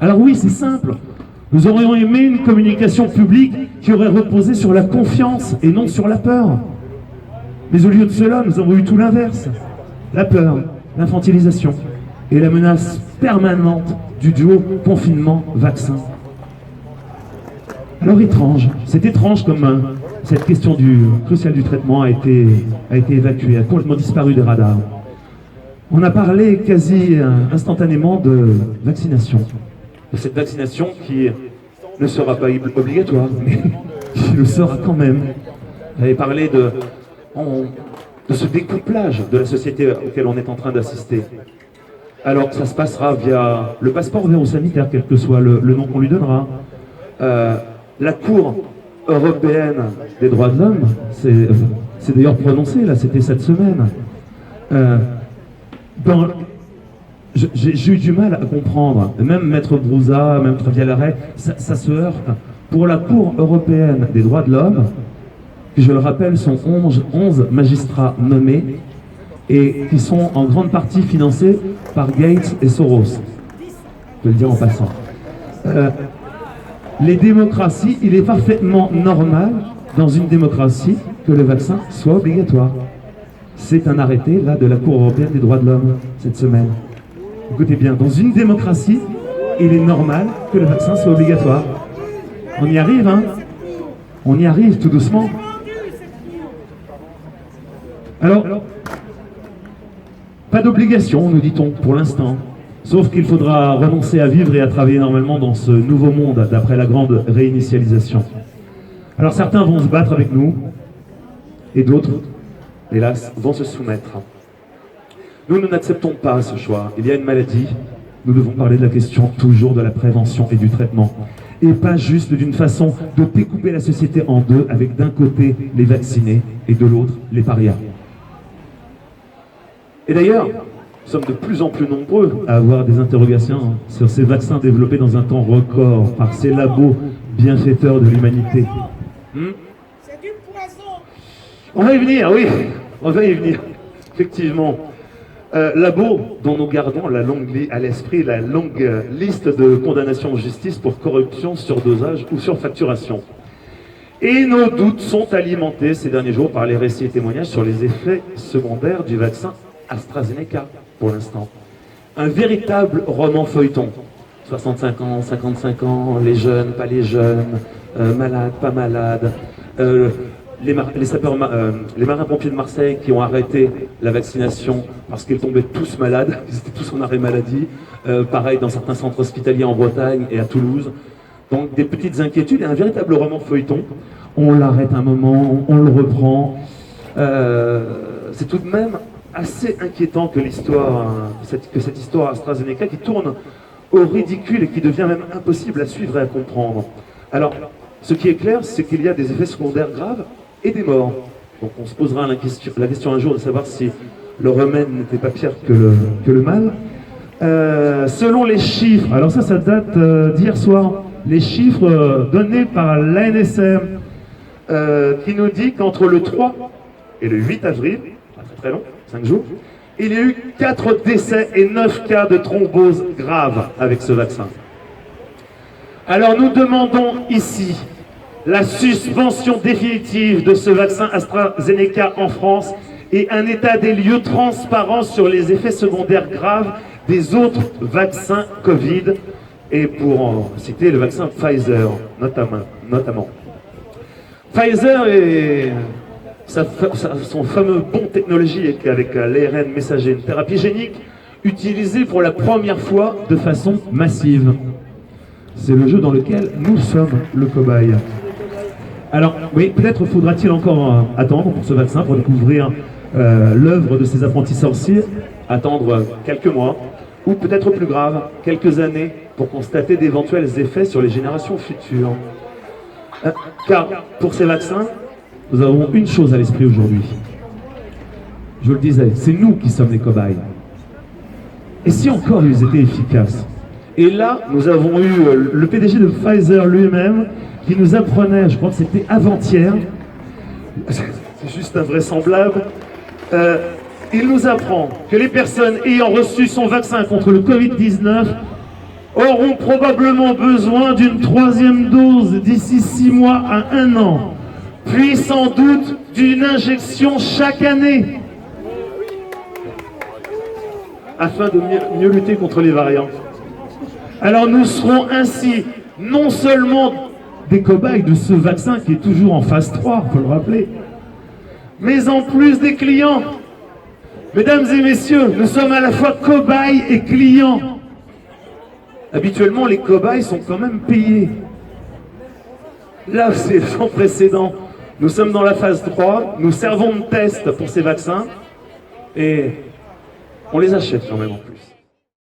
Alors oui, c'est simple. Nous aurions aimé une communication publique qui aurait reposé sur la confiance et non sur la peur. Mais au lieu de cela, nous avons eu tout l'inverse. La peur, l'infantilisation et la menace permanente du duo confinement-vaccin. Alors étrange, c'est étrange comme cette question cruciale du traitement a été évacuée, a complètement disparu des radars. On a parlé quasi instantanément de vaccination. De cette vaccination qui ne sera pas obligatoire, mais qui le sera quand même. Vous avez parlé de ce découplage de la société auquel on est en train d'assister. Alors ça se passera via le passeport sanitaire, quel que soit le nom qu'on lui donnera. La Cour européenne des droits de l'homme, c'est d'ailleurs prononcé, là, c'était cette semaine. J'ai eu du mal à comprendre, même Maître Brouza, même Travialaret, ça se heurte. Pour la Cour européenne des droits de l'homme, qui je le rappelle sont 11 magistrats nommés et qui sont en grande partie financés par Gates et Soros. Je peux le dire en passant. Les démocraties, il est parfaitement normal dans une démocratie que le vaccin soit obligatoire. C'est un arrêté là de la Cour européenne des droits de l'homme cette semaine. Écoutez bien, dans une démocratie, il est normal que le vaccin soit obligatoire. On y arrive, hein? On y arrive tout doucement. Alors, pas d'obligation, nous dit-on, pour l'instant. Sauf qu'il faudra renoncer à vivre et à travailler normalement dans ce nouveau monde, d'après la grande réinitialisation. Alors certains vont se battre avec nous, et d'autres, hélas, vont se soumettre. Nous n'acceptons pas ce choix. Il y a une maladie, nous devons parler de la question toujours de la prévention et du traitement. Et pas juste d'une façon de découper la société en deux, avec d'un côté les vaccinés et de l'autre les parias. Et d'ailleurs, nous sommes de plus en plus nombreux à avoir des interrogations sur ces vaccins développés dans un temps record par ces labos bienfaiteurs de l'humanité. C'est du poison. On va y venir, oui, on va y venir, effectivement. Labos dont nous gardons à l'esprit la longue liste de condamnations en justice pour corruption, surdosage ou surfacturation. Et nos doutes sont alimentés ces derniers jours par les récits et témoignages sur les effets secondaires du vaccin AstraZeneca, pour l'instant. Un véritable roman feuilleton. 65 ans, 55 ans, les jeunes, pas les jeunes, malades, pas malades, les marins-pompiers de Marseille qui ont arrêté la vaccination parce qu'ils tombaient tous malades, ils étaient tous en arrêt maladie, pareil dans certains centres hospitaliers en Bretagne et à Toulouse. Donc des petites inquiétudes et un véritable roman feuilleton. On l'arrête un moment, on le reprend. C'est tout de même assez inquiétant que cette histoire AstraZeneca qui tourne au ridicule et qui devient même impossible à suivre et à comprendre. Alors, ce qui est clair, c'est qu'il y a des effets secondaires graves et des morts. Donc on se posera la question un jour de savoir si le remède n'était pas pire que le mal. Selon les chiffres, alors ça date d'hier soir, les chiffres donnés par l'ANSM qui nous dit qu'entre le 3 et le 8 avril, pas très long, 5 jours, il y a eu 4 décès et 9 cas de thrombose grave avec ce vaccin. Alors nous demandons ici la suspension définitive de ce vaccin AstraZeneca en France et un état des lieux transparent sur les effets secondaires graves des autres vaccins Covid, et pour en citer le vaccin Pfizer notamment. Pfizer et son fameux bond technologique avec l'ARN messager, une thérapie génique utilisée pour la première fois de façon massive. C'est le jeu dans lequel nous sommes le cobaye. Alors, oui, peut-être faudra-t-il encore attendre pour ce vaccin, pour découvrir l'œuvre de ces apprentis sorciers, attendre quelques mois, ou peut-être plus grave, quelques années, pour constater d'éventuels effets sur les générations futures. Car pour ces vaccins, nous avons une chose à l'esprit aujourd'hui. Je le disais, c'est nous qui sommes les cobayes. Et si encore ils étaient efficaces? Et là, nous avons eu le PDG de Pfizer lui-même qui nous apprenait, je crois que c'était avant-hier, c'est juste invraisemblable, il nous apprend que les personnes ayant reçu son vaccin contre le Covid-19 auront probablement besoin d'une 3e dose d'ici 6 mois à 1 an, puis sans doute d'une injection chaque année, afin de mieux lutter contre les variants. Alors nous serons ainsi non seulement des cobayes de ce vaccin qui est toujours en phase 3, il faut le rappeler, mais en plus des clients. Mesdames et messieurs, nous sommes à la fois cobayes et clients. Habituellement, les cobayes sont quand même payés. Là, c'est sans précédent. Nous sommes dans la phase 3, nous servons de test pour ces vaccins et on les achète quand même en plus.